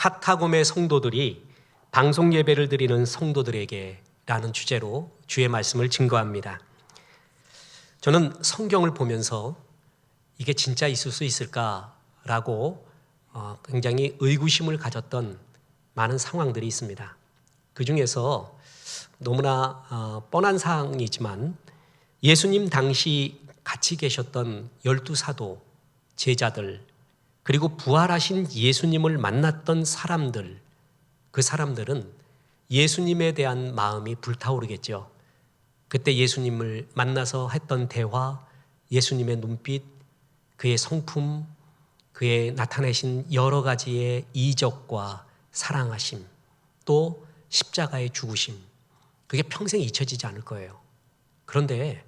카타곰의 성도들이 방송 예배를 드리는 성도들에게 라는 주제로 주의 말씀을 증거합니다. 저는 성경을 보면서 이게 진짜 있을 수 있을까라고 굉장히 의구심을 가졌던 많은 상황들이 있습니다. 그 중에서 너무나 뻔한 사항이지만 예수님 당시 같이 계셨던 12사도, 제자들, 그리고 부활하신 예수님을 만났던 사람들, 그 사람들은 예수님에 대한 마음이 불타오르겠죠. 그때 예수님을 만나서 했던 대화, 예수님의 눈빛, 그의 성품, 그의 나타내신 여러 가지의 이적과 사랑하심, 또 십자가의 죽으심, 그게 평생 잊혀지지 않을 거예요. 그런데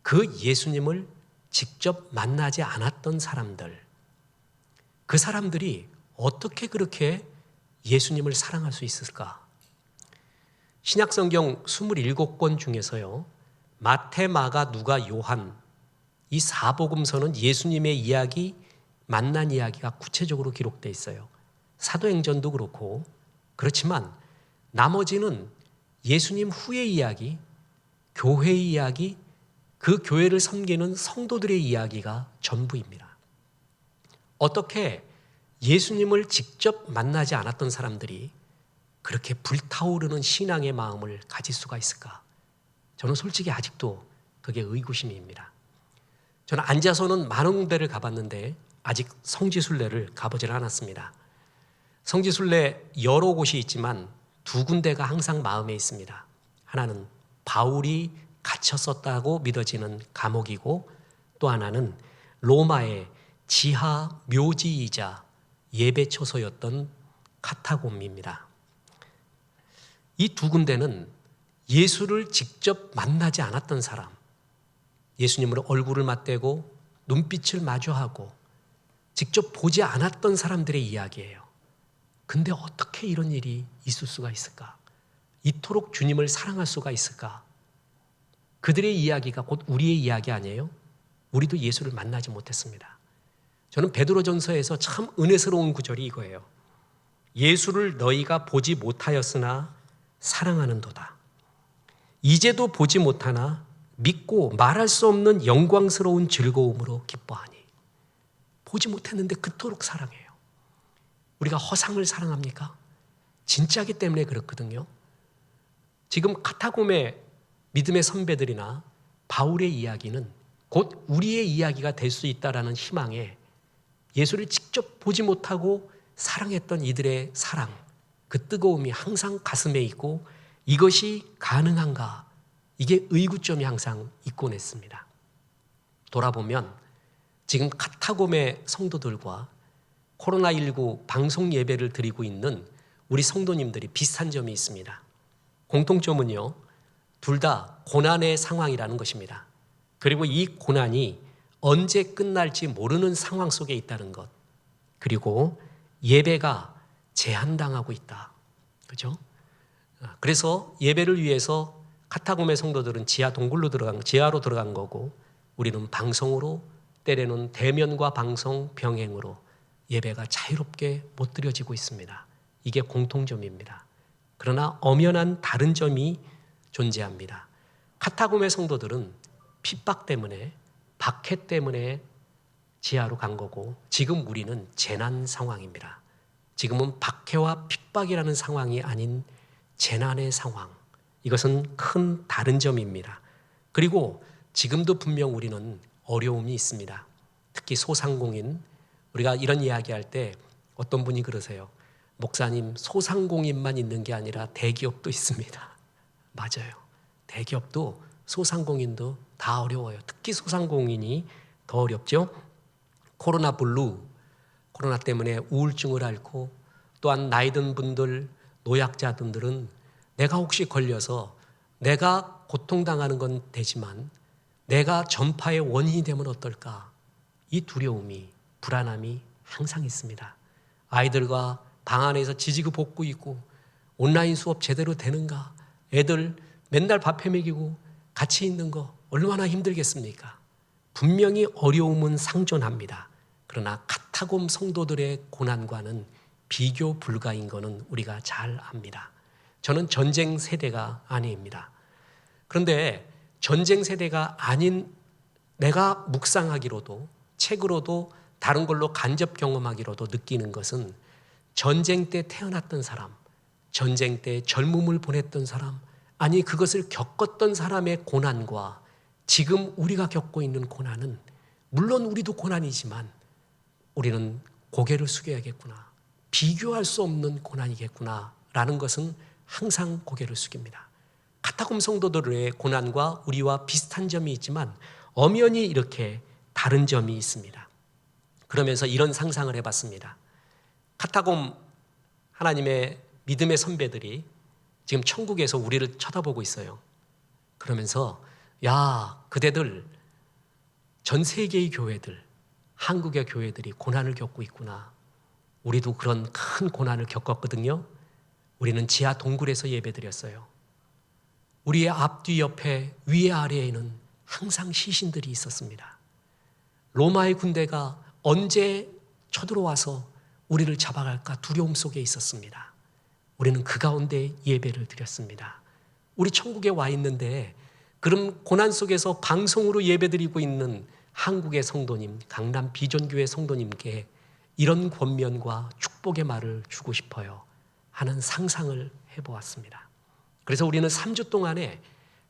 그 예수님을 직접 만나지 않았던 사람들, 그 사람들이 어떻게 그렇게 예수님을 사랑할 수 있을까? 신약성경 27권 중에서요, 마태, 마가, 누가, 요한 이 사복음서는 예수님의 이야기, 만난 이야기가 구체적으로 기록되어 있어요. 사도행전도 그렇고, 그렇지만 나머지는 예수님 후의 이야기, 교회의 이야기, 그 교회를 섬기는 성도들의 이야기가 전부입니다. 어떻게 예수님을 직접 만나지 않았던 사람들이 그렇게 불타오르는 신앙의 마음을 가질 수가 있을까? 저는 솔직히 아직도 그게 의구심입니다. 저는 앉아서는 많은 군데를 가봤는데 아직 성지순례를 가보질 않았습니다. 성지순례 여러 곳이 있지만 두 군데가 항상 마음에 있습니다. 하나는 바울이 갇혔었다고 믿어지는 감옥이고, 또 하나는 로마의 지하 묘지이자 예배처소였던 카타콤입니다. 이 두 군데는 예수를 직접 만나지 않았던 사람, 예수님을 얼굴을 맞대고 눈빛을 마주하고 직접 보지 않았던 사람들의 이야기예요. 근데 어떻게 이런 일이 있을 수가 있을까? 이토록 주님을 사랑할 수가 있을까? 그들의 이야기가 곧 우리의 이야기 아니에요? 우리도 예수를 만나지 못했습니다. 저는 베드로전서에서 참 은혜스러운 구절이 이거예요. 예수를 너희가 보지 못하였으나 사랑하는도다. 이제도 보지 못하나 믿고 말할 수 없는 영광스러운 즐거움으로 기뻐하니. 보지 못했는데 그토록 사랑해요. 우리가 허상을 사랑합니까? 진짜기 때문에 그렇거든요. 지금 카타콤의 믿음의 선배들이나 바울의 이야기는 곧 우리의 이야기가 될 수 있다라는 희망에 예수를 직접 보지 못하고 사랑했던 이들의 사랑, 그 뜨거움이 항상 가슴에 있고, 이것이 가능한가? 이게 의구점이 항상 있곤 했습니다. 돌아보면 지금 카타콤의 성도들과 코로나19 방송 예배를 드리고 있는 우리 성도님들이 비슷한 점이 있습니다. 공통점은요, 둘 다 고난의 상황이라는 것입니다. 그리고 이 고난이 언제 끝날지 모르는 상황 속에 있다는 것. 그리고 예배가 제한당하고 있다. 그죠? 그래서 예배를 위해서 카타콤의 성도들은 지하로 들어간 거고, 우리는 방송으로, 때로는 대면과 방송 병행으로 예배가 자유롭게 못 드려지고 있습니다. 이게 공통점입니다. 그러나 엄연한 다른 점이 존재합니다. 카타콤의 성도들은 핍박 때문에, 박해 때문에 지하로 간 거고, 지금 우리는 재난 상황입니다. 지금은 박해와 핍박이라는 상황이 아닌 재난의 상황. 이것은 큰 다른 점입니다. 그리고 지금도 분명 우리는 어려움이 있습니다. 특히 소상공인, 우리가 이런 이야기할 때 어떤 분이 그러세요. 목사님, 소상공인만 있는 게 아니라 대기업도 있습니다. 맞아요. 대기업도 소상공인도 다 어려워요. 특히 소상공인이 더 어렵죠. 코로나 블루, 코로나 때문에 우울증을 앓고, 또한 나이 든 분들, 노약자분들은 내가 혹시 걸려서 내가 고통당하는 건 되지만 내가 전파의 원인이 되면 어떨까? 이 두려움이, 불안함이 항상 있습니다. 아이들과 방 안에서 지지고 볶고 있고, 온라인 수업 제대로 되는가? 애들 맨날 밥해 먹이고 같이 있는 거 얼마나 힘들겠습니까? 분명히 어려움은 상존합니다. 그러나 카타콤 성도들의 고난과는 비교 불가인 것은 우리가 잘 압니다. 저는 전쟁 세대가 아닙니다. 그런데 전쟁 세대가 아닌 내가 묵상하기로도 책으로도 다른 걸로 간접 경험하기로도 느끼는 것은 전쟁 때 태어났던 사람, 전쟁 때 젊음을 보냈던 사람, 아니 그것을 겪었던 사람의 고난과 지금 우리가 겪고 있는 고난은 물론 우리도 고난이지만 우리는 고개를 숙여야겠구나. 비교할 수 없는 고난이겠구나 라는 것은 항상 고개를 숙입니다. 카타콤 성도들의 고난과 우리와 비슷한 점이 있지만 엄연히 이렇게 다른 점이 있습니다. 그러면서 이런 상상을 해봤습니다. 카타콤 하나님의 믿음의 선배들이 지금 천국에서 우리를 쳐다보고 있어요. 그러면서 야, 그대들 전 세계의 교회들, 한국의 교회들이 고난을 겪고 있구나. 우리도 그런 큰 고난을 겪었거든요. 우리는 지하 동굴에서 예배드렸어요. 우리의 앞뒤 옆에 위에 아래에는 항상 시신들이 있었습니다. 로마의 군대가 언제 쳐들어와서 우리를 잡아갈까 두려움 속에 있었습니다. 우리는 그 가운데 예배를 드렸습니다. 우리 천국에 와 있는데 그런 고난 속에서 방송으로 예배드리고 있는 한국의 성도님, 강남 비전교회 성도님께 이런 권면과 축복의 말을 주고 싶어요 하는 상상을 해보았습니다. 그래서 우리는 3주 동안에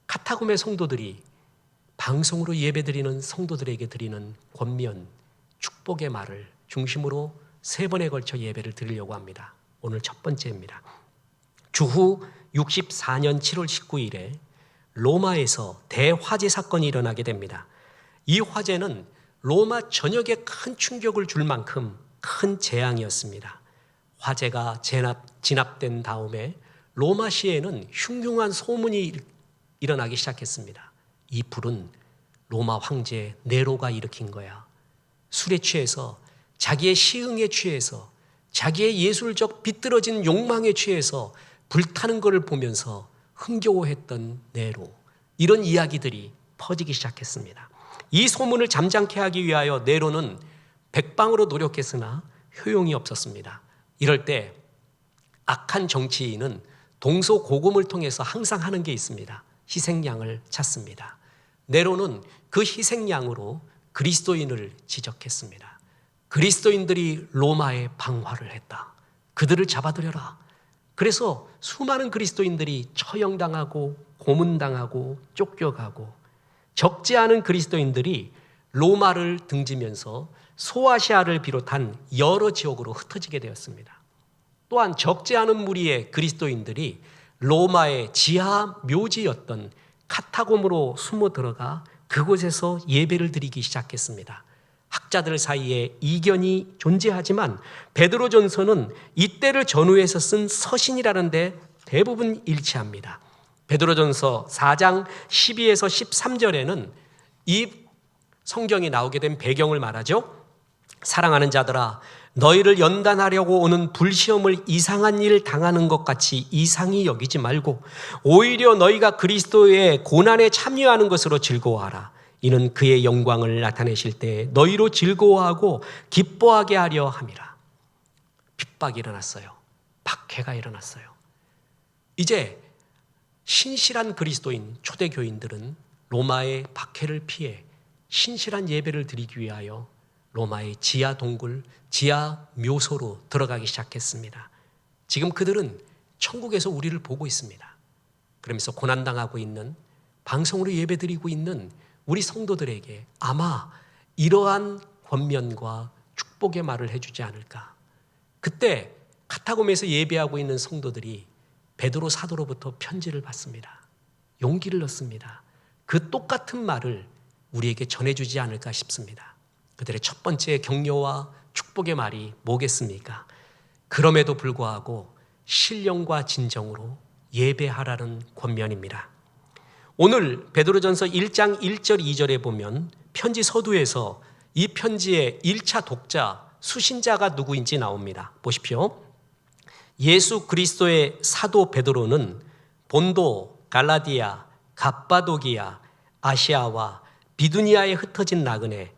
카타콤의 성도들이 방송으로 예배드리는 성도들에게 드리는 권면, 축복의 말을 중심으로 3번에 걸쳐 예배를 드리려고 합니다. 오늘 첫 번째입니다. 주후 64년 7월 19일에 로마에서 대화재 사건이 일어나게 됩니다. 이 화재는 로마 전역에 큰 충격을 줄 만큼 큰 재앙이었습니다. 화재가 진압된 다음에 로마 시에는 흉흉한 소문이 일어나기 시작했습니다. 이 불은 로마 황제 네로가 일으킨 거야. 술에 취해서 자기의 시흥에 취해서 자기의 예술적 비뚤어진 욕망에 취해서 불타는 것을 보면서 흥겨워했던 네로, 이런 이야기들이 퍼지기 시작했습니다. 이 소문을 잠잠케 하기 위하여 네로는 백방으로 노력했으나 효용이 없었습니다. 이럴 때 악한 정치인은 동서고금을 통해서 항상 하는 게 있습니다. 희생양을 찾습니다. 네로는 그 희생양으로 그리스도인을 지적했습니다. 그리스도인들이 로마에 방화를 했다. 그들을 잡아들여라. 그래서 수많은 그리스도인들이 처형당하고 고문당하고 쫓겨가고 적지 않은 그리스도인들이 로마를 등지면서 소아시아를 비롯한 여러 지역으로 흩어지게 되었습니다. 또한 적지 않은 무리의 그리스도인들이 로마의 지하 묘지였던 카타콤으로 숨어 들어가 그곳에서 예배를 드리기 시작했습니다. 학자들 사이에 이견이 존재하지만 베드로전서는 이때를 전후해서 쓴 서신이라는데 대부분 일치합니다. 베드로전서 4장 12에서 13절에는 이 성경이 나오게 된 배경을 말하죠. 사랑하는 자들아, 너희를 연단하려고 오는 불시험을 이상한 일 당하는 것 같이 이상히 여기지 말고 오히려 너희가 그리스도의 고난에 참여하는 것으로 즐거워하라. 이는 그의 영광을 나타내실 때 너희로 즐거워하고 기뻐하게 하려 함이라. 핍박이 일어났어요. 박해가 일어났어요. 이제 신실한 그리스도인 초대교인들은 로마의 박해를 피해 신실한 예배를 드리기 위하여 로마의 지하 동굴, 지하 묘소로 들어가기 시작했습니다. 지금 그들은 천국에서 우리를 보고 있습니다. 그러면서 고난당하고 있는, 방송으로 예배드리고 있는 우리 성도들에게 아마 이러한 권면과 축복의 말을 해주지 않을까. 그때 카타콤에서 예배하고 있는 성도들이 베드로 사도로부터 편지를 받습니다. 용기를 얻습니다. 그 똑같은 말을 우리에게 전해주지 않을까 싶습니다. 그들의 첫 번째 격려와 축복의 말이 뭐겠습니까? 그럼에도 불구하고 신령과 진정으로 예배하라는 권면입니다. 오늘 베드로전서 1장 1절 2절에 보면 편지 서두에서 이 편지의 1차 독자, 수신자가 누구인지 나옵니다. 보십시오. 예수 그리스도의 사도 베드로는 본도, 갈라디아, 갑바도기아, 아시아와 비두니아에 흩어진 나그네,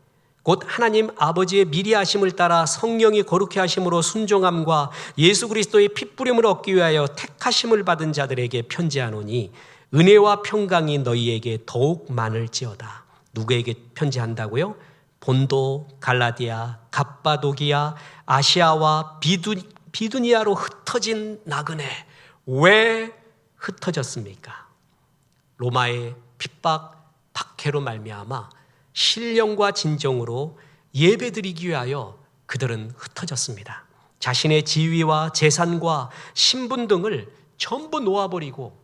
곧 하나님 아버지의 미리 하심을 따라 성령이 거룩해 하심으로 순종함과 예수 그리스도의 핏부림을 얻기 위하여 택하심을 받은 자들에게 편지하노니 은혜와 평강이 너희에게 더욱 많을지어다. 누구에게 편지한다고요? 본도, 갈라디아, 갑바도기아, 아시아와 비두니아로 흩어진 나그네. 왜 흩어졌습니까? 로마의 핍박, 박해로 말미암아 신령과 진정으로 예배드리기 위하여 그들은 흩어졌습니다. 자신의 지위와 재산과 신분 등을 전부 놓아버리고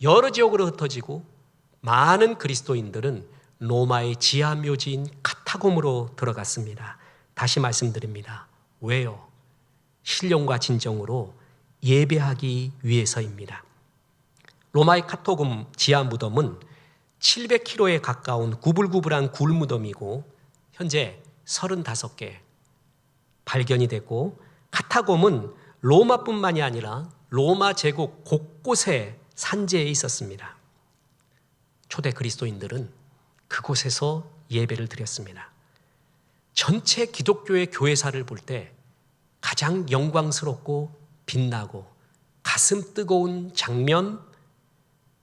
여러 지역으로 흩어지고 많은 그리스도인들은 로마의 지하 묘지인 카타콤으로 들어갔습니다. 다시 말씀드립니다. 왜요? 신령과 진정으로 예배하기 위해서입니다. 로마의 카타콤 지하 무덤은 700km에 가까운 구불구불한 굴무덤이고 현재 35개 발견이 됐고, 카타콤은 로마뿐만이 아니라 로마 제국 곳곳에 산재해 있었습니다. 초대 그리스도인들은 그곳에서 예배를 드렸습니다. 전체 기독교의 교회사를 볼 때 가장 영광스럽고 빛나고 가슴 뜨거운 장면,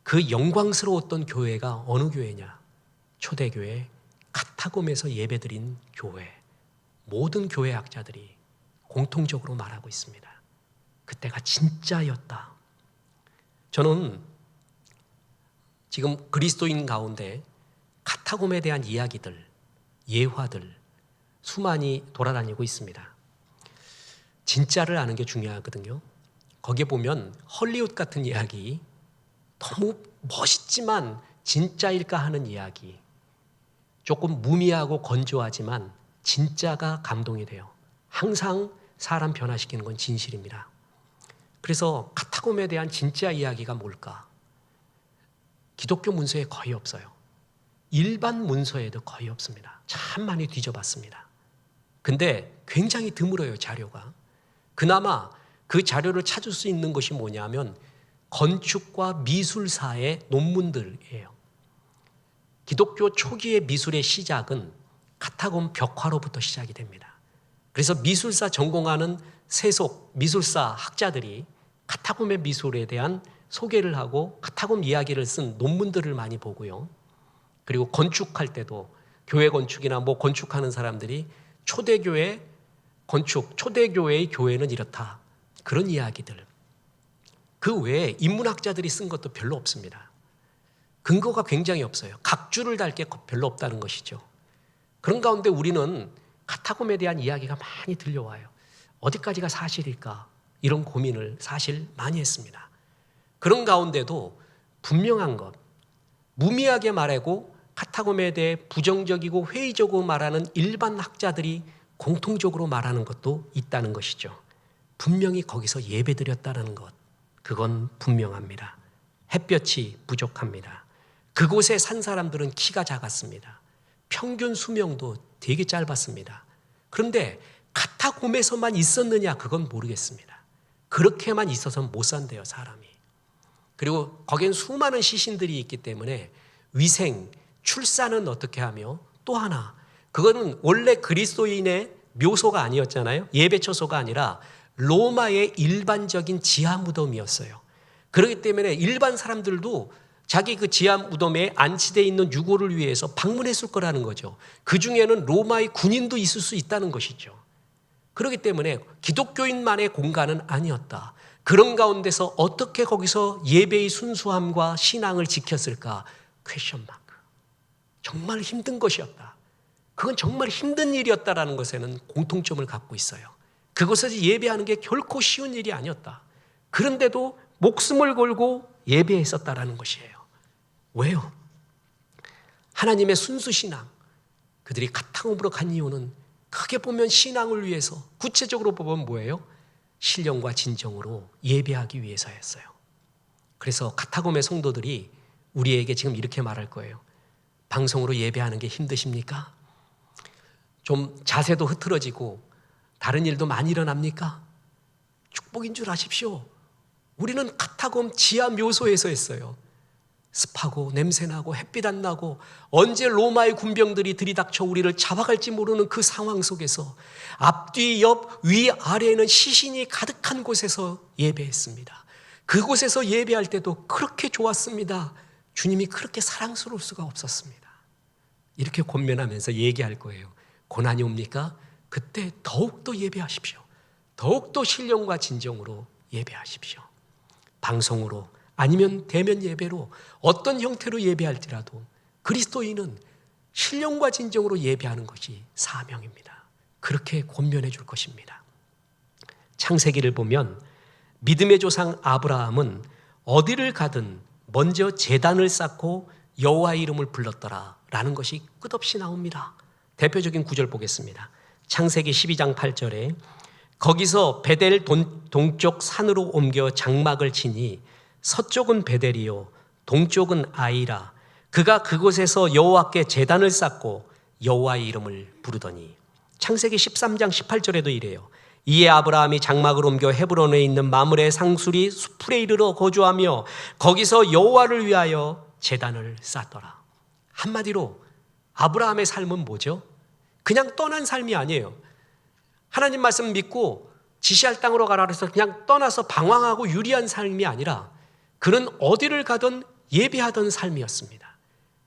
그 영광스러웠던 교회가 어느 교회냐? 초대교회 카타콤에서 예배드린 교회. 모든 교회학자들이 공통적으로 말하고 있습니다. 그때가 진짜였다. 저는 지금 그리스도인 가운데 카타콤에 대한 이야기들, 예화들 수많이 돌아다니고 있습니다. 진짜를 아는 게 중요하거든요. 거기에 보면 헐리우드 같은 이야기, 너무 멋있지만 진짜일까 하는 이야기, 조금 무미하고 건조하지만 진짜가 감동이 돼요. 항상 사람 변화시키는 건 진실입니다. 그래서 카타콤에 대한 진짜 이야기가 뭘까? 기독교 문서에 거의 없어요. 일반 문서에도 거의 없습니다. 참 많이 뒤져봤습니다. 근데 굉장히 드물어요, 자료가. 그나마 그 자료를 찾을 수 있는 것이 뭐냐면 건축과 미술사의 논문들이에요. 기독교 초기의 미술의 시작은 카타콤 벽화로부터 시작이 됩니다. 그래서 미술사 전공하는 세속 미술사 학자들이 카타콤의 미술에 대한 소개를 하고 카타콤 이야기를 쓴 논문들을 많이 보고요. 그리고 건축할 때도 교회 건축이나 뭐 건축하는 사람들이 초대교회 건축, 초대교회의 교회는 이렇다. 그런 이야기들. 그 외에 인문학자들이 쓴 것도 별로 없습니다. 근거가 굉장히 없어요. 각주를 달 게 별로 없다는 것이죠. 그런 가운데 우리는 카타콤에 대한 이야기가 많이 들려와요. 어디까지가 사실일까? 이런 고민을 사실 많이 했습니다. 그런 가운데도 분명한 것, 무미하게 말하고 카타콤에 대해 부정적이고 회의적으로 말하는 일반 학자들이 공통적으로 말하는 것도 있다는 것이죠. 분명히 거기서 예배드렸다는 것, 그건 분명합니다. 햇볕이 부족합니다. 그곳에 산 사람들은 키가 작았습니다. 평균 수명도 되게 짧았습니다. 그런데 카타콤에서만 있었느냐? 그건 모르겠습니다. 그렇게만 있어서는 못 산대요, 사람이. 그리고 거긴 수많은 시신들이 있기 때문에 위생, 출산은 어떻게 하며, 또 하나, 그거는 원래 그리스도인의 묘소가 아니었잖아요. 예배처소가 아니라 로마의 일반적인 지하 무덤이었어요. 그렇기 때문에 일반 사람들도 자기 그 지하 무덤에 안치되어 있는 유골을 위해서 방문했을 거라는 거죠. 그 중에는 로마의 군인도 있을 수 있다는 것이죠. 그렇기 때문에 기독교인만의 공간은 아니었다. 그런 가운데서 어떻게 거기서 예배의 순수함과 신앙을 지켰을까? 퀘션 마크. 정말 힘든 것이었다. 그건 정말 힘든 일이었다라는 것에는 공통점을 갖고 있어요. 그곳에서 예배하는 게 결코 쉬운 일이 아니었다. 그런데도 목숨을 걸고 예배했었다라는 것이에요. 왜요? 하나님의 순수 신앙, 그들이 카타콤으로 간 이유는 크게 보면 신앙을 위해서, 구체적으로 보면 뭐예요? 신령과 진정으로 예배하기 위해서였어요. 그래서 카타콤의 성도들이 우리에게 지금 이렇게 말할 거예요. 방송으로 예배하는 게 힘드십니까? 좀 자세도 흐트러지고 다른 일도 많이 일어납니까? 축복인 줄 아십시오. 우리는 카타콤 지하 묘소에서 했어요. 습하고 냄새나고 햇빛 안 나고 언제 로마의 군병들이 들이닥쳐 우리를 잡아갈지 모르는 그 상황 속에서 앞뒤 옆 위 아래에는 시신이 가득한 곳에서 예배했습니다. 그곳에서 예배할 때도 그렇게 좋았습니다. 주님이 그렇게 사랑스러울 수가 없었습니다. 이렇게 권면하면서 얘기할 거예요. 고난이 옵니까? 그때 더욱더 예배하십시오. 더욱더 신령과 진정으로 예배하십시오. 방송으로 아니면 대면 예배로 어떤 형태로 예배할지라도 그리스도인은 신령과 진정으로 예배하는 것이 사명입니다. 그렇게 권면해 줄 것입니다. 창세기를 보면 믿음의 조상 아브라함은 어디를 가든 먼저 제단을 쌓고 여호와의 이름을 불렀더라 라는 것이 끝없이 나옵니다. 대표적인 구절 보겠습니다. 창세기 12장 8절에 거기서 베델 동쪽 산으로 옮겨 장막을 치니 서쪽은 베델이요 동쪽은 아이라 그가 그곳에서 여호와께 제단을 쌓고 여호와의 이름을 부르더니 창세기 13장 18절에도 이래요. 이에 아브라함이 장막을 옮겨 헤브론에 있는 마므레 상수리 수풀에 이르러 거주하며 거기서 여호와를 위하여 제단을 쌓더라. 한마디로 아브라함의 삶은 뭐죠? 그냥 떠난 삶이 아니에요. 하나님 말씀 믿고 지시할 땅으로 가라 해서 그냥 떠나서 방황하고 유리한 삶이 아니라 그는 어디를 가든 예배하던 삶이었습니다.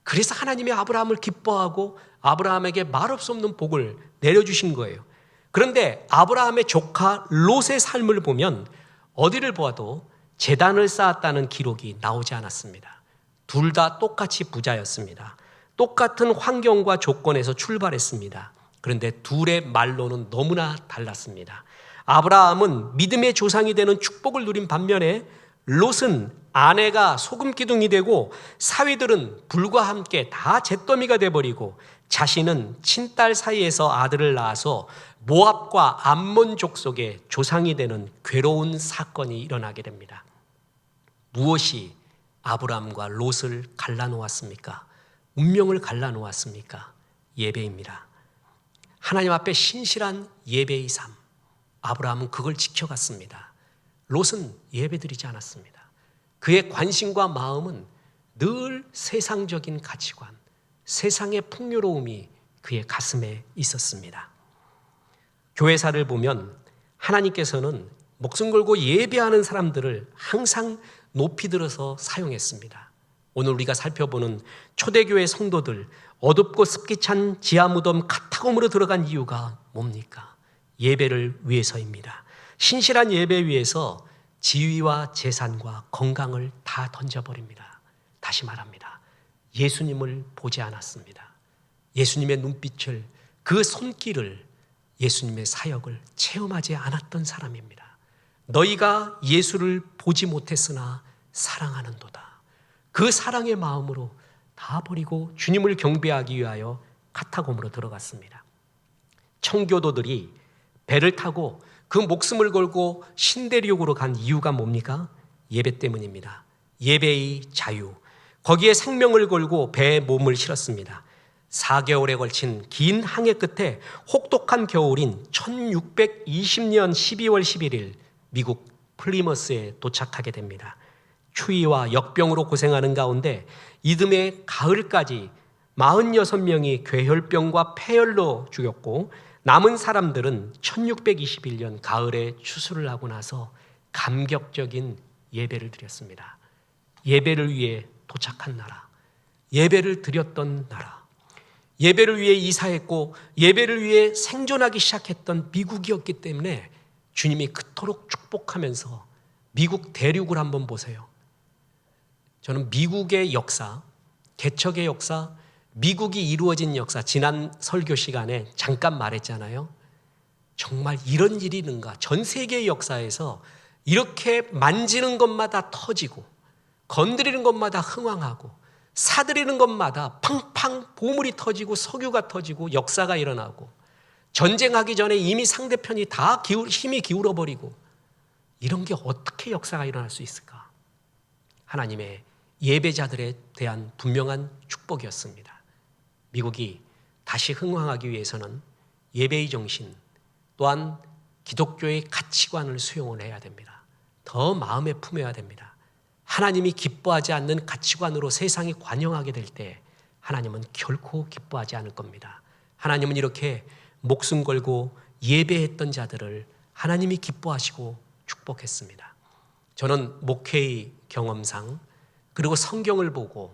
그래서 하나님이 아브라함을 기뻐하고 아브라함에게 말할 수 없는 복을 내려주신 거예요. 그런데 아브라함의 조카 롯의 삶을 보면 어디를 보아도 제단을 쌓았다는 기록이 나오지 않았습니다. 둘 다 똑같이 부자였습니다. 똑같은 환경과 조건에서 출발했습니다. 그런데 둘의 말로는 너무나 달랐습니다. 아브라함은 믿음의 조상이 되는 축복을 누린 반면에 롯은 아내가 소금기둥이 되고 사위들은 불과 함께 다 잿더미가 돼버리고 자신은 친딸 사이에서 아들을 낳아서 모압과 암몬 족속의 조상이 되는 괴로운 사건이 일어나게 됩니다. 무엇이 아브라함과 롯을 갈라놓았습니까? 운명을 갈라놓았습니까? 예배입니다. 하나님 앞에 신실한 예배의 삶. 아브라함은 그걸 지켜갔습니다. 롯은 예배드리지 않았습니다. 그의 관심과 마음은 늘 세상적인 가치관, 세상의 풍요로움이 그의 가슴에 있었습니다. 교회사를 보면 하나님께서는 목숨 걸고 예배하는 사람들을 항상 높이 들어서 사용했습니다. 오늘 우리가 살펴보는 초대교회 성도들, 어둡고 습기 찬 지하무덤 카타콤으로 들어간 이유가 뭡니까? 예배를 위해서입니다. 신실한 예배 위해서 지위와 재산과 건강을 다 던져버립니다. 다시 말합니다. 예수님을 보지 않았습니다. 예수님의 눈빛을, 그 손길을, 예수님의 사역을 체험하지 않았던 사람입니다. 너희가 예수를 보지 못했으나 사랑하는도다. 그 사랑의 마음으로 다 버리고 주님을 경배하기 위하여 카타콤으로 들어갔습니다. 청교도들이 배를 타고 그 목숨을 걸고 신대륙으로 간 이유가 뭡니까? 예배 때문입니다. 예배의 자유. 거기에 생명을 걸고 배에 몸을 실었습니다. 4개월에 걸친 긴 항해 끝에 혹독한 겨울인 1620년 12월 11일 미국 플리머스에 도착하게 됩니다. 추위와 역병으로 고생하는 가운데 이듬해 가을까지 46명이 괴혈병과 폐혈로 죽였고 남은 사람들은 1621년 가을에 추수를 하고 나서 감격적인 예배를 드렸습니다. 예배를 위해 도착한 나라, 예배를 드렸던 나라, 예배를 위해 이사했고 예배를 위해 생존하기 시작했던 미국이었기 때문에 주님이 그토록 축복하면서 미국 대륙을 한번 보세요. 저는 미국의 역사, 개척의 역사, 미국이 이루어진 역사, 지난 설교 시간에 잠깐 말했잖아요. 정말 이런 일이 있는가? 전 세계의 역사에서 이렇게 만지는 것마다 터지고 건드리는 것마다 흥황하고 사들이는 것마다 팡팡 보물이 터지고 석유가 터지고 역사가 일어나고 전쟁하기 전에 이미 상대편이 다 힘이 기울어버리고 이런 게 어떻게 역사가 일어날 수 있을까? 하나님의 예배자들에 대한 분명한 축복이었습니다. 미국이 다시 흥황하기 위해서는 예배의 정신 또한 기독교의 가치관을 수용을 해야 됩니다. 더 마음에 품어야 됩니다. 하나님이 기뻐하지 않는 가치관으로 세상이 관영하게 될 때 하나님은 결코 기뻐하지 않을 겁니다. 하나님은 이렇게 목숨 걸고 예배했던 자들을 하나님이 기뻐하시고 축복했습니다. 저는 목회의 경험상 그리고 성경을 보고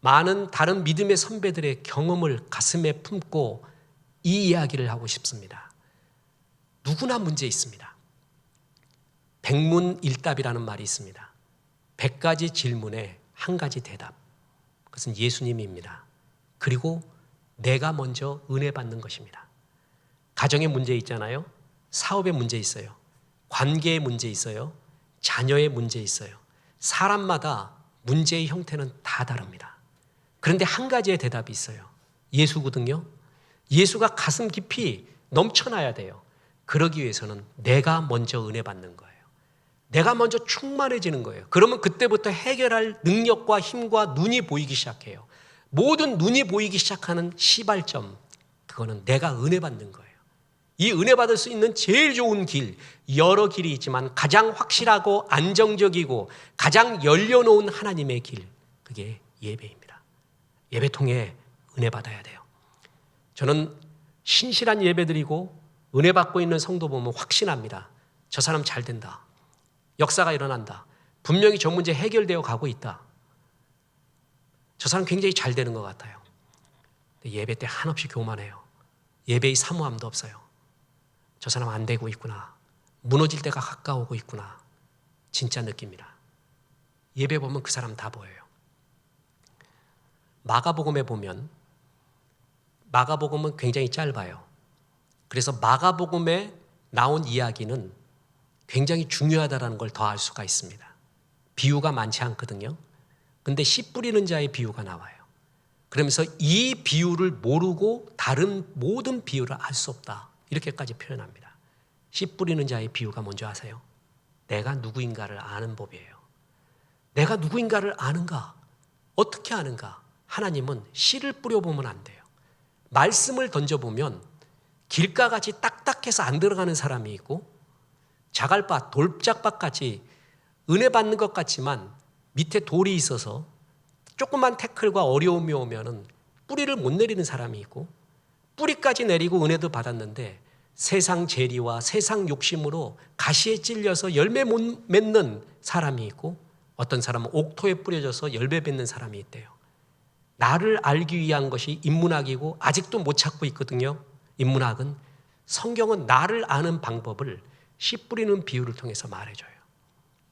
많은 다른 믿음의 선배들의 경험을 가슴에 품고 이 이야기를 하고 싶습니다. 누구나 문제 있습니다. 백문일답이라는 말이 있습니다. 100가지 질문에 한 가지 대답. 그것은 예수님입니다. 그리고 내가 먼저 은혜 받는 것입니다. 가정에 문제 있잖아요. 사업에 문제 있어요. 관계에 문제 있어요. 자녀의 문제 있어요. 사람마다 문제의 형태는 다 다릅니다. 그런데 한 가지의 대답이 있어요. 예수거든요. 예수가 가슴 깊이 넘쳐나야 돼요. 그러기 위해서는 내가 먼저 은혜 받는 거예요. 내가 먼저 충만해지는 거예요. 그러면 그때부터 해결할 능력과 힘과 눈이 보이기 시작해요. 모든 눈이 보이기 시작하는 시발점, 그거는 내가 은혜 받는 거예요. 이 은혜 받을 수 있는 제일 좋은 길, 여러 길이 있지만 가장 확실하고 안정적이고 가장 열려놓은 하나님의 길, 그게 예배입니다. 예배 통해 은혜 받아야 돼요. 저는 신실한 예배 드리고 은혜 받고 있는 성도 보면 확신합니다. 저 사람 잘 된다. 역사가 일어난다. 분명히 저 문제 해결되어 가고 있다. 저 사람 굉장히 잘 되는 것 같아요. 예배 때 한없이 교만해요. 예배의 사모함도 없어요. 저 사람 안 되고 있구나. 무너질 때가 가까우고 있구나. 진짜 느낍니다. 예배 보면 그 사람 다 보여요. 마가복음에 보면 마가복음은 굉장히 짧아요. 그래서 마가복음에 나온 이야기는 굉장히 중요하다는 걸 더 알 수가 있습니다. 비유가 많지 않거든요. 근데 씨 뿌리는 자의 비유가 나와요. 그러면서 이 비유를 모르고 다른 모든 비유를 알 수 없다. 이렇게까지 표현합니다. 씨 뿌리는 자의 비유가 뭔지 아세요? 내가 누구인가를 아는 법이에요. 내가 누구인가를 아는가? 어떻게 아는가? 하나님은 씨를 뿌려보면 안 돼요. 말씀을 던져보면 길가같이 딱딱해서 안 들어가는 사람이 있고 자갈밭, 돌짝밭같이 은혜 받는 것 같지만 밑에 돌이 있어서 조그만 태클과 어려움이 오면은 뿌리를 못 내리는 사람이 있고 뿌리까지 내리고 은혜도 받았는데 세상 재리와 세상 욕심으로 가시에 찔려서 열매 못 맺는 사람이 있고 어떤 사람은 옥토에 뿌려져서 열매 맺는 사람이 있대요. 나를 알기 위한 것이 인문학이고 아직도 못 찾고 있거든요. 인문학은 성경은 나를 아는 방법을 씨 뿌리는 비유를 통해서 말해줘요.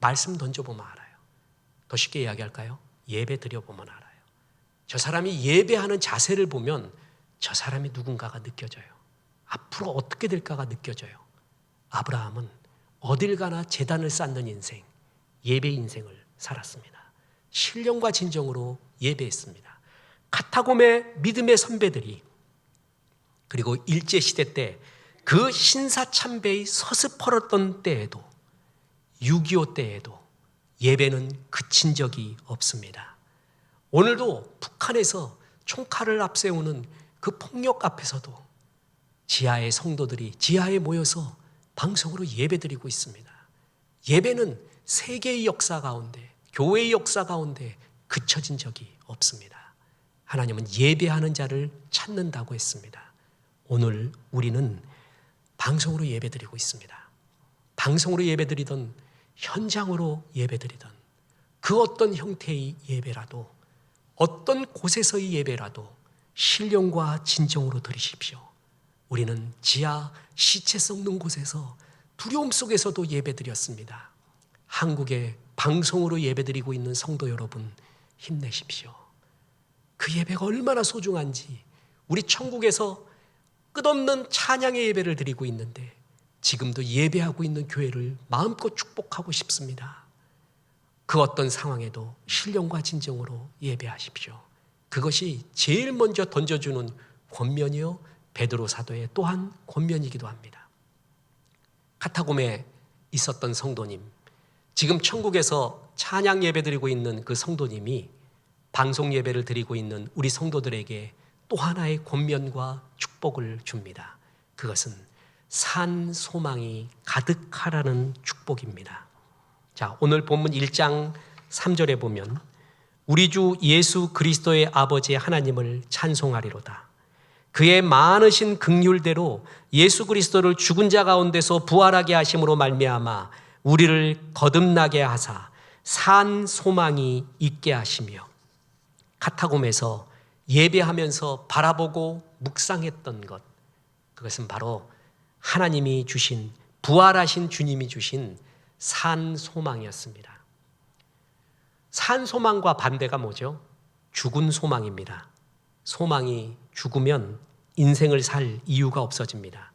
말씀 던져보면 알아요. 더 쉽게 이야기할까요? 예배 드려보면 알아요. 저 사람이 예배하는 자세를 보면 저 사람이 누군가가 느껴져요. 앞으로 어떻게 될까가 느껴져요. 아브라함은 어딜 가나 제단을 쌓는 인생, 예배 인생을 살았습니다. 신령과 진정으로 예배했습니다. 카타곰의 믿음의 선배들이 그리고 일제시대 때 그 신사참배의 서슬퍼렀던 때에도 6.25 때에도 예배는 그친 적이 없습니다. 오늘도 북한에서 총칼을 앞세우는 그 폭력 앞에서도 지하의 성도들이 지하에 모여서 방송으로 예배드리고 있습니다. 예배는 세계의 역사 가운데, 교회의 역사 가운데 그쳐진 적이 없습니다. 하나님은 예배하는 자를 찾는다고 했습니다. 오늘 우리는 방송으로 예배드리고 있습니다. 방송으로 예배드리던 현장으로 예배드리던 그 어떤 형태의 예배라도 어떤 곳에서의 예배라도 신령과 진정으로 드리십시오. 우리는 지하 시체 썩는 곳에서 두려움 속에서도 예배드렸습니다. 한국의 방송으로 예배드리고 있는 성도 여러분 힘내십시오. 그 예배가 얼마나 소중한지 우리 천국에서 끝없는 찬양의 예배를 드리고 있는데 지금도 예배하고 있는 교회를 마음껏 축복하고 싶습니다. 그 어떤 상황에도 신령과 진정으로 예배하십시오. 그것이 제일 먼저 던져주는 권면이요 베드로 사도의 또한 권면이기도 합니다. 카타곰에 있었던 성도님, 지금 천국에서 찬양 예배 드리고 있는 그 성도님이 방송 예배를 드리고 있는 우리 성도들에게 또 하나의 권면과 축복을 줍니다. 그것은 산 소망이 가득하라는 축복입니다. 자, 오늘 본문 1장 3절에 보면 우리 주 예수 그리스도의 아버지 하나님을 찬송하리로다. 그의 많으신 긍휼대로 예수 그리스도를 죽은 자 가운데서 부활하게 하심으로 말미암아 우리를 거듭나게 하사 산 소망이 있게 하시며, 카타콤에서 예배하면서 바라보고 묵상했던 것, 그것은 바로 하나님이 주신, 부활하신 주님이 주신 산 소망이었습니다. 산 소망과 반대가 뭐죠? 죽은 소망입니다. 소망이 죽으면 인생을 살 이유가 없어집니다.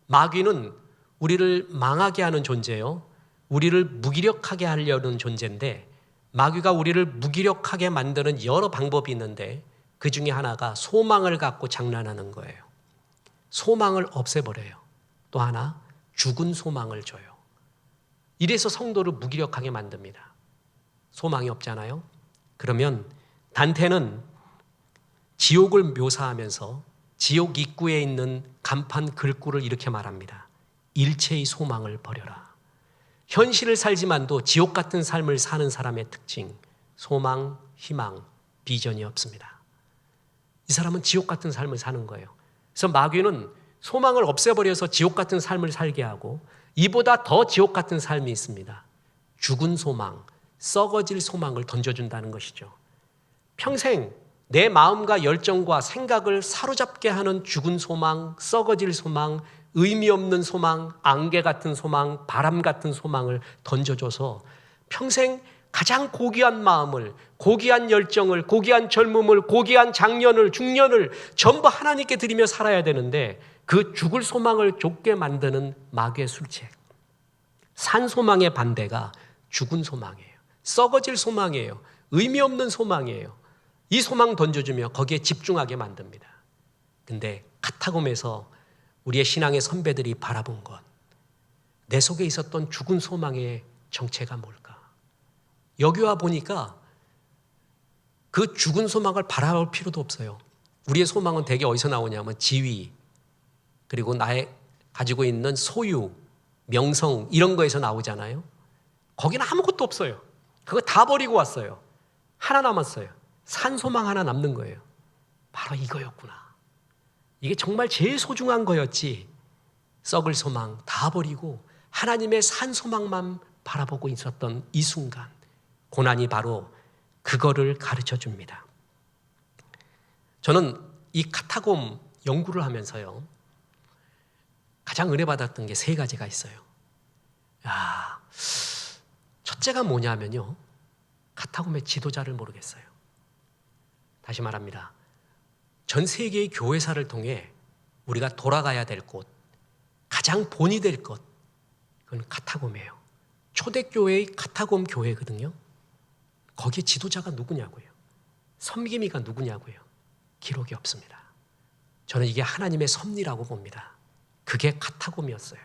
마귀는 우리를 망하게 하는 존재요, 우리를 무기력하게 하려는 존재인데, 마귀가 우리를 무기력하게 만드는 여러 방법이 있는데 그 중에 하나가 소망을 갖고 장난하는 거예요. 소망을 없애버려요. 또 하나, 죽은 소망을 줘요. 이래서 성도를 무기력하게 만듭니다. 소망이 없잖아요. 그러면 단테는 지옥을 묘사하면서 지옥 입구에 있는 간판 글귀를 이렇게 말합니다. 일체의 소망을 버려라. 현실을 살지만도 지옥 같은 삶을 사는 사람의 특징, 소망, 희망, 비전이 없습니다. 이 사람은 지옥 같은 삶을 사는 거예요. 그래서 마귀는 소망을 없애버려서 지옥 같은 삶을 살게 하고, 이보다 더 지옥 같은 삶이 있습니다. 죽은 소망, 썩어질 소망을 던져준다는 것이죠. 평생 내 마음과 열정과 생각을 사로잡게 하는 죽은 소망, 썩어질 소망, 의미 없는 소망, 안개 같은 소망, 바람 같은 소망을 던져줘서 평생 가장 고귀한 마음을, 고귀한 열정을, 고귀한 젊음을, 고귀한 장년을, 중년을 전부 하나님께 드리며 살아야 되는데 그 죽을 소망을 좁게 만드는 마귀의 술책. 산 소망의 반대가 죽은 소망이에요. 썩어질 소망이에요. 의미 없는 소망이에요. 이 소망 던져주며 거기에 집중하게 만듭니다. 근데 카타콤에서 우리의 신앙의 선배들이 바라본 것, 내 속에 있었던 죽은 소망의 정체가 뭘까? 여기 와 보니까 그 죽은 소망을 바라볼 필요도 없어요. 우리의 소망은 대개 어디서 나오냐면 지위, 그리고 나의 가지고 있는 소유, 명성, 이런 거에서 나오잖아요. 거기는 아무것도 없어요. 그거 다 버리고 왔어요. 하나 남았어요. 산 소망 하나 남는 거예요. 바로 이거였구나. 이게 정말 제일 소중한 거였지. 썩을 소망 다 버리고 하나님의 산 소망만 바라보고 있었던 이 순간, 고난이 바로 그거를 가르쳐 줍니다. 저는 이 카타콤 연구를 하면서요, 가장 은혜 받았던 게 세 가지가 있어요. 첫째가 뭐냐면요, 카타콤의 지도자를 모르겠어요. 다시 말합니다. 전 세계의 교회사를 통해 우리가 돌아가야 될 곳, 가장 본이 될 것, 그건 카타콤이에요. 초대교회의 카타콤 교회거든요. 거기에 지도자가 누구냐고요. 섬김이가 누구냐고요. 기록이 없습니다. 저는 이게 하나님의 섭리라고 봅니다. 그게 카타콤이었어요.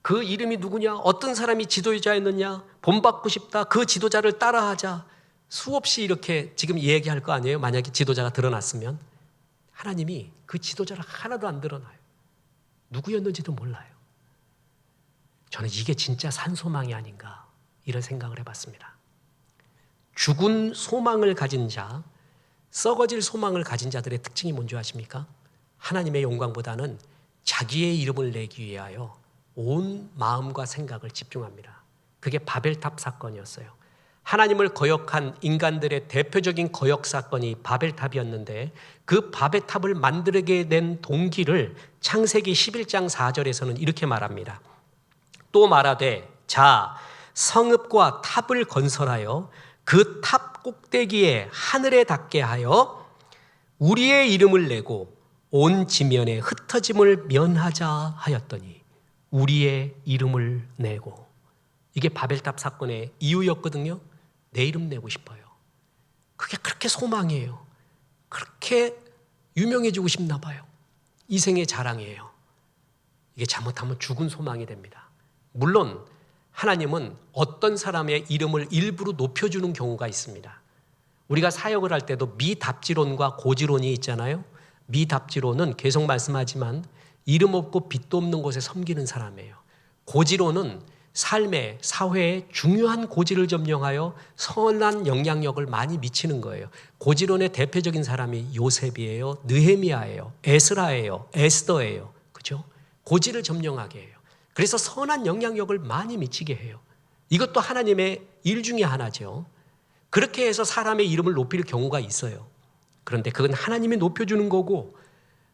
그 이름이 누구냐, 어떤 사람이 지도자였느냐, 본받고 싶다, 그 지도자를 따라하자, 수없이 이렇게 지금 얘기할 거 아니에요. 만약에 지도자가 드러났으면 하나님이 그 지도자를 하나도 안 드러나요. 누구였는지도 몰라요. 저는 이게 진짜 산소망이 아닌가, 이런 생각을 해봤습니다. 죽은 소망을 가진 자, 썩어질 소망을 가진 자들의 특징이 뭔지 아십니까? 하나님의 영광보다는 자기의 이름을 내기 위하여 온 마음과 생각을 집중합니다. 그게 바벨탑 사건이었어요. 하나님을 거역한 인간들의 대표적인 거역 사건이 바벨탑이었는데, 그 바벨탑을 만들게 된 동기를 창세기 11장 4절에서는 이렇게 말합니다. 또 말하되 자, 성읍과 탑을 건설하여 그 탑 꼭대기에 하늘에 닿게 하여 우리의 이름을 내고 온 지면에 흩어짐을 면하자 하였더니 우리의 이름을 내고. 이게 바벨탑 사건의 이유였거든요. 내 이름 내고 싶어요. 그게 그렇게 소망이에요. 그렇게 유명해지고 싶나 봐요. 이생의 자랑이에요. 이게 잘못하면 죽은 소망이 됩니다. 물론 하나님은 어떤 사람의 이름을 일부러 높여주는 경우가 있습니다. 우리가 사역을 할 때도 미답지론과 고지론이 있잖아요. 미답지론은 계속 말씀하지만 이름 없고 빛도 없는 곳에 섬기는 사람이에요. 고지론은 삶에, 사회에 중요한 고지를 점령하여 선한 영향력을 많이 미치는 거예요. 고지론의 대표적인 사람이 요셉이에요, 느헤미야예요, 에스라예요, 에스더예요. 그죠? 고지를 점령하게 해요. 그래서 선한 영향력을 많이 미치게 해요. 이것도 하나님의 일 중에 하나죠. 그렇게 해서 사람의 이름을 높일 경우가 있어요. 그런데 그건 하나님이 높여주는 거고,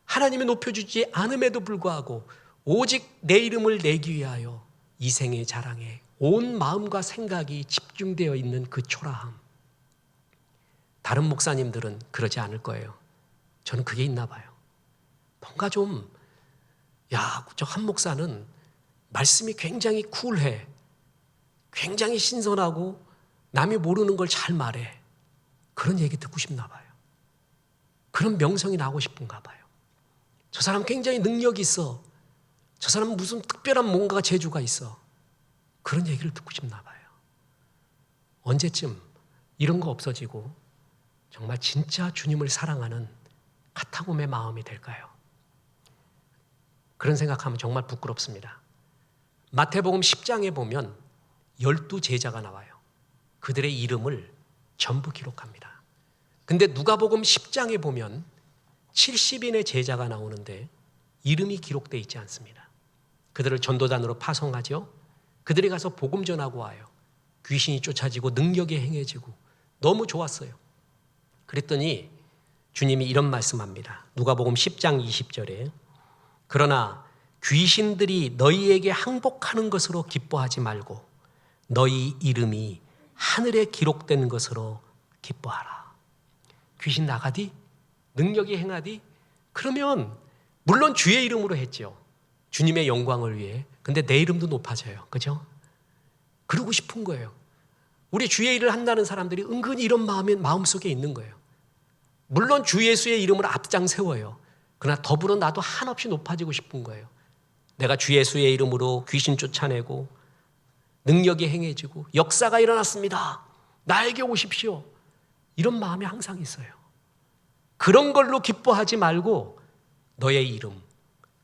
하나님이 높여주지 않음에도 불구하고 오직 내 이름을 내기 위하여 이 생의 자랑에 온 마음과 생각이 집중되어 있는 그 초라함. 다른 목사님들은 그러지 않을 거예요. 저는 그게 있나 봐요. 뭔가 좀, 저 한 목사는 말씀이 굉장히 쿨해. 굉장히 신선하고 남이 모르는 걸 잘 말해. 그런 얘기 듣고 싶나 봐요. 그런 명성이 나고 싶은가 봐요. 저 사람 굉장히 능력이 있어. 저 사람은 무슨 특별한 뭔가 재주가 있어. 그런 얘기를 듣고 싶나 봐요. 언제쯤 이런 거 없어지고 정말 진짜 주님을 사랑하는 카타곰의 마음이 될까요? 그런 생각하면 정말 부끄럽습니다. 마태복음 10장에 보면 12제자가 나와요. 그들의 이름을 전부 기록합니다. 근데 누가복음 10장에 보면 70인의 제자가 나오는데 이름이 기록되어 있지 않습니다. 그들을 전도단으로 파송하죠. 그들이 가서 복음 전하고 와요. 귀신이 쫓아지고 능력이 행해지고 너무 좋았어요. 그랬더니 주님이 이런 말씀합니다. 누가복음 10장 20절에 그러나 귀신들이 너희에게 항복하는 것으로 기뻐하지 말고 너희 이름이 하늘에 기록된 것으로 기뻐하라. 귀신 나가디? 능력이 행하디? 그러면 물론 주의 이름으로 했죠. 주님의 영광을 위해. 근데 내 이름도 높아져요. 그죠? 그러고 싶은 거예요. 우리 주의 일을 한다는 사람들이 은근히 이런 마음속에 있는 거예요. 물론 주 예수의 이름을 앞장 세워요. 그러나 더불어 나도 한없이 높아지고 싶은 거예요. 내가 주 예수의 이름으로 귀신 쫓아내고 능력이 행해지고 역사가 일어났습니다. 나에게 오십시오. 이런 마음이 항상 있어요. 그런 걸로 기뻐하지 말고 너의 이름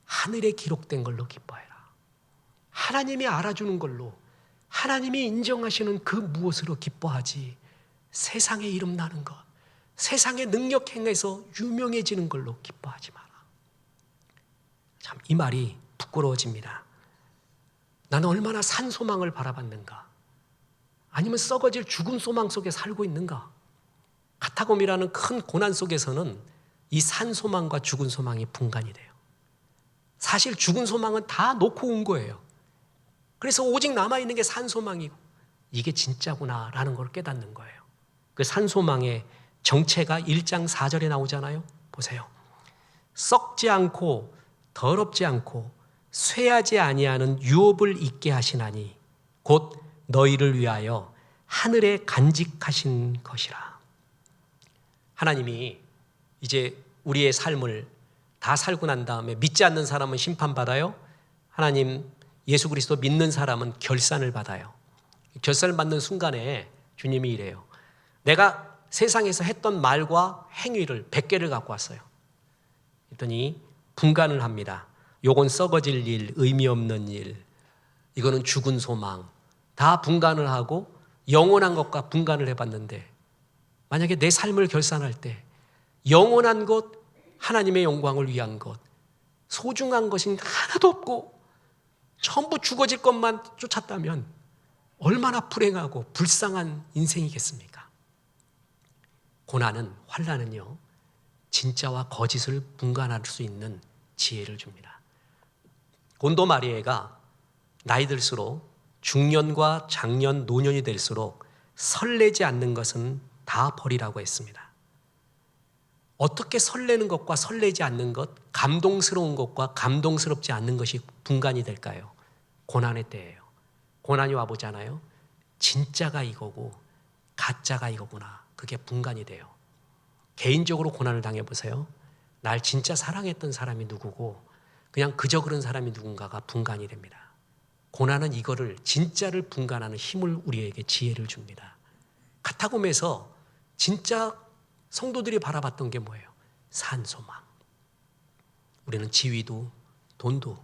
하늘에 기록된 걸로 기뻐해라. 하나님이 알아주는 걸로, 하나님이 인정하시는 그 무엇으로 기뻐하지, 세상에 이름 나는 것, 세상의 능력 행해서 유명해지는 걸로 기뻐하지 마라. 참 이 말이 부끄러워집니다. 나는 얼마나 산 소망을 바라봤는가? 아니면 썩어질 죽음 소망 속에 살고 있는가? 카타곰이라는 큰 고난 속에서는 이 산 소망과 죽은 소망이 분간이 돼요. 사실 죽은 소망은 다 놓고 온 거예요. 그래서 오직 남아있는 게 산 소망이고 이게 진짜구나라는 걸 깨닫는 거예요. 그 산 소망의 정체가 1장 4절에 나오잖아요. 보세요. 썩지 않고 더럽지 않고 쇠하지 아니하는 유업을 있게 하시나니 곧 너희를 위하여 하늘에 간직하신 것이라. 하나님이 이제 우리의 삶을 다 살고 난 다음에 믿지 않는 사람은 심판받아요. 하나님 예수 그리스도 믿는 사람은 결산을 받아요. 결산을 받는 순간에 주님이 이래요. 내가 세상에서 했던 말과 행위를 100개를 갖고 왔어요. 그랬더니 분간을 합니다. 요건 썩어질 일, 의미 없는 일, 이거는 죽은 소망, 다 분간을 하고 영원한 것과 분간을 해봤는데 만약에 내 삶을 결산할 때 영원한 것, 하나님의 영광을 위한 것, 소중한 것이 하나도 없고 전부 죽어질 것만 쫓았다면 얼마나 불행하고 불쌍한 인생이겠습니까? 고난은, 환난은요, 진짜와 거짓을 분간할 수 있는 지혜를 줍니다. 곤도 마리에가 나이 들수록 중년과 장년, 노년이 될수록 설레지 않는 것은 다 버리라고 했습니다. 어떻게 설레는 것과 설레지 않는 것, 감동스러운 것과 감동스럽지 않는 것이 분간이 될까요? 고난의 때예요. 고난이 와보잖아요. 진짜가 이거고 가짜가 이거구나. 그게 분간이 돼요. 개인적으로 고난을 당해보세요. 날 진짜 사랑했던 사람이 누구고 그냥 그저 그런 사람이 누군가가 분간이 됩니다. 고난은 이거를 진짜를 분간하는 힘을 우리에게 지혜를 줍니다. 카타곰에서 진짜 성도들이 바라봤던 게 뭐예요? 산소망. 우리는 지위도 돈도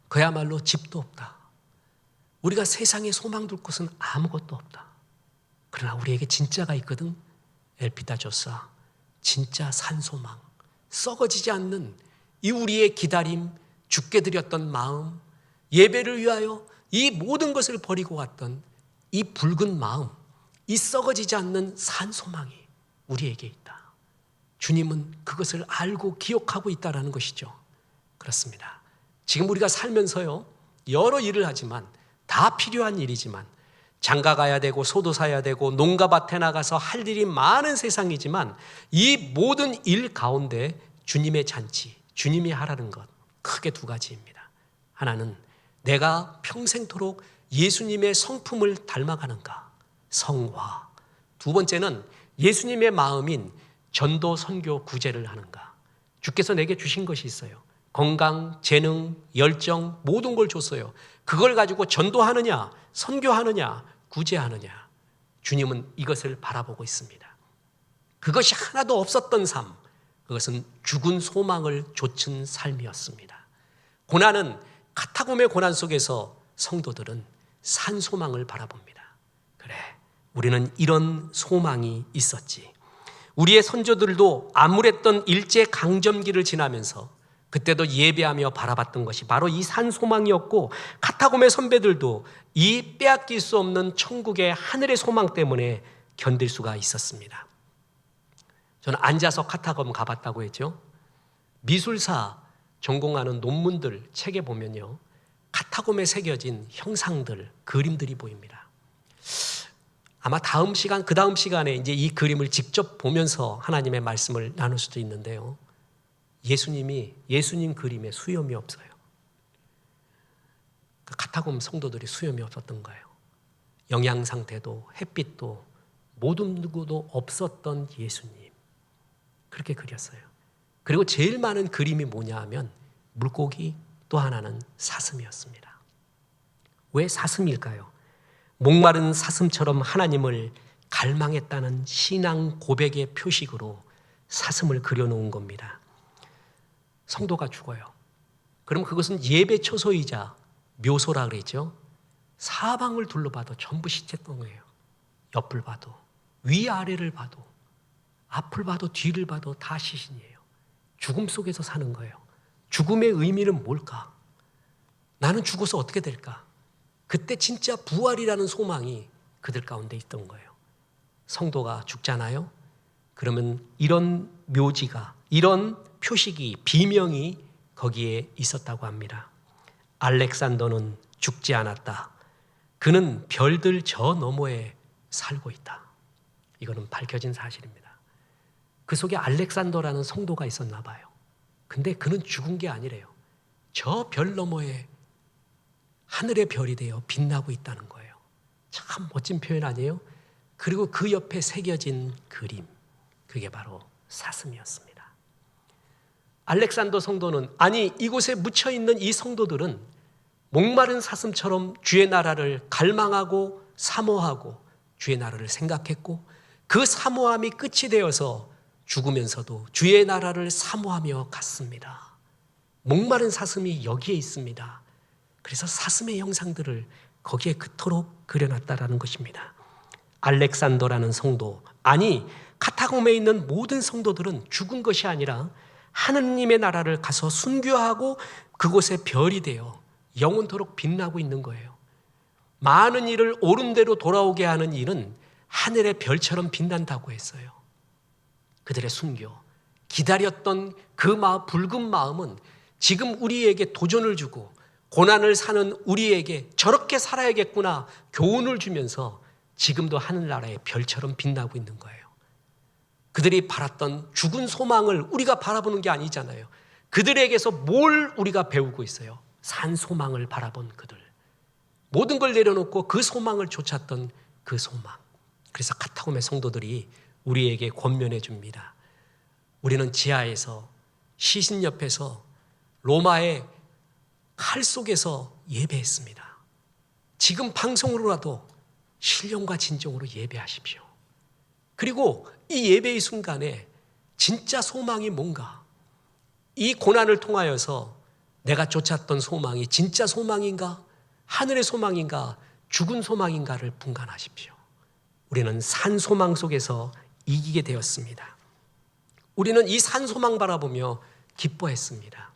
그야말로 집도 없다. 우리가 세상에 소망 둘 곳은 아무것도 없다. 그러나 우리에게 진짜가 있거든. 엘피다조사, 진짜 산소망, 썩어지지 않는 이 우리의 기다림, 죽게 드렸던 마음, 예배를 위하여 이 모든 것을 버리고 갔던 이 붉은 마음, 이 썩어지지 않는 산소망이 우리에게 있다. 주님은 그것을 알고 기억하고 있다는 것이죠. 그렇습니다. 지금 우리가 살면서요, 여러 일을 하지만 다 필요한 일이지만 장가 가야 되고 소도 사야 되고 농가밭에 나가서 할 일이 많은 세상이지만 이 모든 일 가운데 주님의 잔치, 주님이 하라는 것 크게 두 가지입니다. 하나는 내가 평생토록 예수님의 성품을 닮아가는가, 성화. 두 번째는 예수님의 마음인 전도, 선교, 구제를 하는가. 주께서 내게 주신 것이 있어요. 건강, 재능, 열정 모든 걸 줬어요. 그걸 가지고 전도하느냐, 선교하느냐, 구제하느냐. 주님은 이것을 바라보고 있습니다. 그것이 하나도 없었던 삶, 그것은 죽은 소망을 좇은 삶이었습니다. 고난은 카타콤의 고난 속에서 성도들은 산 소망을 바라봅니다. 그래, 우리는 이런 소망이 있었지. 우리의 선조들도 암울했던 일제 강점기를 지나면서 그때도 예배하며 바라봤던 것이 바로 이 산 소망이었고, 카타콤의 선배들도 이 빼앗길 수 없는 천국의 하늘의 소망 때문에 견딜 수가 있었습니다. 저는 앉아서 카타콤 가봤다고 했죠. 미술사 전공하는 논문들 책에 보면요, 카타콤에 새겨진 형상들, 그림들이 보입니다. 아마 다음 시간, 그 다음 시간에 이제 이 그림을 직접 보면서 하나님의 말씀을 나눌 수도 있는데요. 예수님 그림에 수염이 없어요. 카타콤 성도들이 수염이 없었던 거예요. 영양 상태도 햇빛도 모든 누구도 없었던 예수님. 그렇게 그렸어요. 그리고 제일 많은 그림이 뭐냐 하면 물고기, 또 하나는 사슴이었습니다. 왜 사슴일까요? 목마른 사슴처럼 하나님을 갈망했다는 신앙 고백의 표식으로 사슴을 그려놓은 겁니다. 성도가 죽어요. 그럼 그것은 예배 처소이자 묘소라 그랬죠. 사방을 둘러봐도 전부 시체덩어리예요. 옆을 봐도, 위아래를 봐도, 앞을 봐도 뒤를 봐도 다 시신이에요. 죽음 속에서 사는 거예요. 죽음의 의미는 뭘까? 나는 죽어서 어떻게 될까? 그때 진짜 부활이라는 소망이 그들 가운데 있던 거예요. 성도가 죽잖아요. 그러면 이런 묘지가, 이런 표식이, 비명이 거기에 있었다고 합니다. 알렉산더는 죽지 않았다. 그는 별들 저 너머에 살고 있다. 이거는 밝혀진 사실입니다. 그 속에 알렉산더라는 성도가 있었나 봐요. 근데 그는 죽은 게 아니래요. 저 별 너머에 하늘의 별이 되어 빛나고 있다는 거예요. 참 멋진 표현 아니에요? 그리고 그 옆에 새겨진 그림, 그게 바로 사슴이었습니다. 알렉산더 성도는, 아니 이곳에 묻혀있는 이 성도들은 목마른 사슴처럼 주의 나라를 갈망하고 사모하고 주의 나라를 생각했고, 그 사모함이 끝이 되어서 죽으면서도 주의 나라를 사모하며 갔습니다. 목마른 사슴이 여기에 있습니다. 그래서 사슴의 형상들을 거기에 그토록 그려놨다라는 것입니다. 알렉산더라는 성도, 아니 카타콤에 있는 모든 성도들은 죽은 것이 아니라 하느님의 나라를 가서 순교하고 그곳에 별이 되어 영원토록 빛나고 있는 거예요. 많은 일을 옳은 대로 돌아오게 하는 일은 하늘의 별처럼 빛난다고 했어요. 그들의 순교, 기다렸던 그 붉은 마음은 지금 우리에게 도전을 주고 고난을 사는 우리에게 저렇게 살아야겠구나 교훈을 주면서 지금도 하늘나라의 별처럼 빛나고 있는 거예요. 그들이 바랐던 죽은 소망을 우리가 바라보는 게 아니잖아요. 그들에게서 뭘 우리가 배우고 있어요? 산 소망을 바라본 그들. 모든 걸 내려놓고 그 소망을 쫓았던 그 소망. 그래서 카타콤의 성도들이 우리에게 권면해 줍니다. 우리는 지하에서, 시신 옆에서, 로마의 칼 속에서 예배했습니다. 지금 방송으로라도 신령과 진정으로 예배하십시오. 그리고 이 예배의 순간에 진짜 소망이 뭔가, 이 고난을 통하여서 내가 쫓았던 소망이 진짜 소망인가? 하늘의 소망인가 죽은 소망인가를 분간하십시오. 우리는 산 소망 속에서 이기게 되었습니다. 우리는 이 산 소망 바라보며 기뻐했습니다.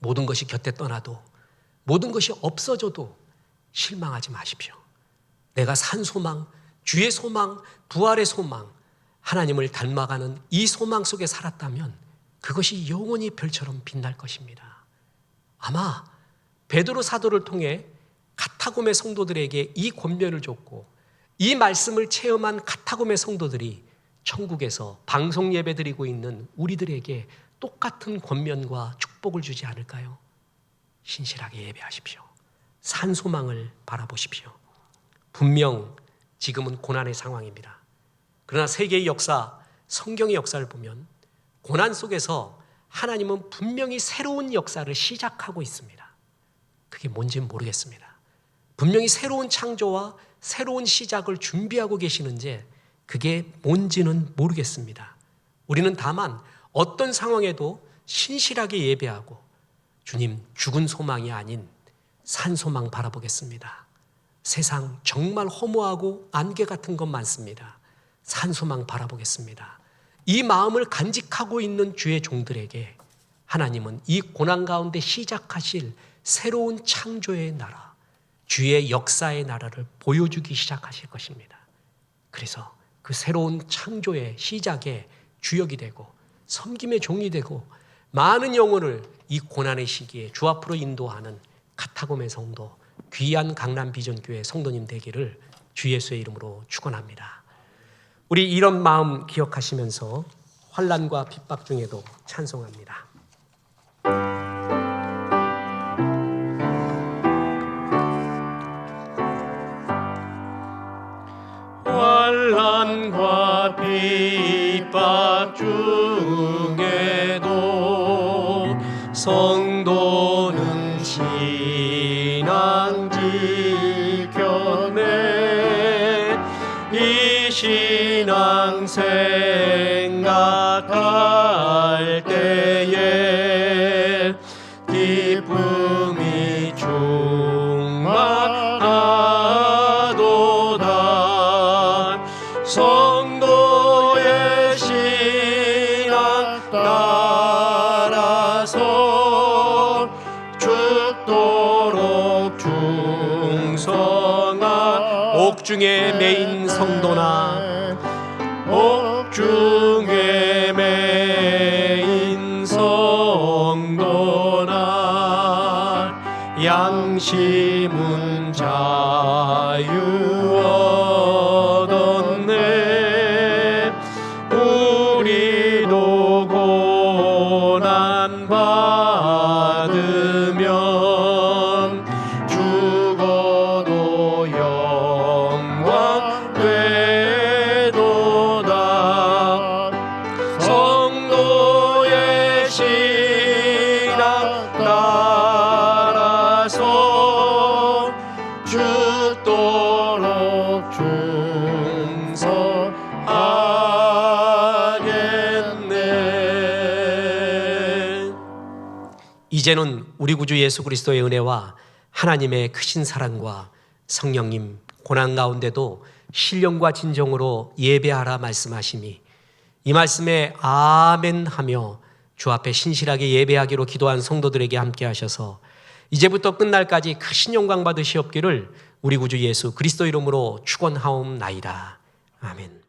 모든 것이 곁에 떠나도, 모든 것이 없어져도 실망하지 마십시오. 내가 산 소망, 주의 소망, 부활의 소망, 하나님을 닮아가는 이 소망 속에 살았다면 그것이 영원히 별처럼 빛날 것입니다. 아마 베드로 사도를 통해 카타곰의 성도들에게 이 권면을 줬고 이 말씀을 체험한 카타곰의 성도들이 천국에서 방송 예배 드리고 있는 우리들에게 똑같은 권면과 축복을 주지 않을까요? 신실하게 예배하십시오. 산 소망을 바라보십시오. 분명 지금은 고난의 상황입니다. 그러나 세계의 역사, 성경의 역사를 보면 고난 속에서 하나님은 분명히 새로운 역사를 시작하고 있습니다. 그게 뭔지는 모르겠습니다. 분명히 새로운 창조와 새로운 시작을 준비하고 계시는지 그게 뭔지는 모르겠습니다. 우리는 다만 어떤 상황에도 신실하게 예배하고 주님 죽은 소망이 아닌 산 소망 바라보겠습니다. 세상 정말 허무하고 안개 같은 것 많습니다. 산 소망 바라보겠습니다. 이 마음을 간직하고 있는 주의 종들에게 하나님은 이 고난 가운데 시작하실 새로운 창조의 나라, 주의 역사의 나라를 보여주기 시작하실 것입니다. 그래서 그 새로운 창조의 시작에 주역이 되고 섬김의 종이 되고 많은 영혼을 이 고난의 시기에 주 앞으로 인도하는 카타곰의 성도, 귀한 강남 비전교회 성도님 되기를 주 예수의 이름으로 축원합니다. 우리 이런 마음 기억하시면서 환난과 핍박 중에도 찬송합니다. 환난과 핍박 중에도 성도는 신앙 지켜내. 이 신앙 생각할 때에 기쁨이 충만하도다. 성도의 신앙 따라서 죽도록 충성한 옥중에 매인 성도나 옥중에 매인 성도나 양심은 자유 얻었네. 우리도 고난 받으면 죽어도 영광 되도다. 성도의 신앙 따라서 죽도록 충성하겠네. 이제는 우리 구주 예수 그리스도의 은혜와 하나님의 크신 사랑과 성령님 고난 가운데도 신령과 진정으로 예배하라 말씀하심이 이 말씀에 아멘 하며 주 앞에 신실하게 예배하기로 기도한 성도들에게 함께 하셔서 이제부터 끝날까지 크신 영광 받으시옵기를 우리 구주 예수 그리스도 이름으로 축원하옵나이다. 아멘.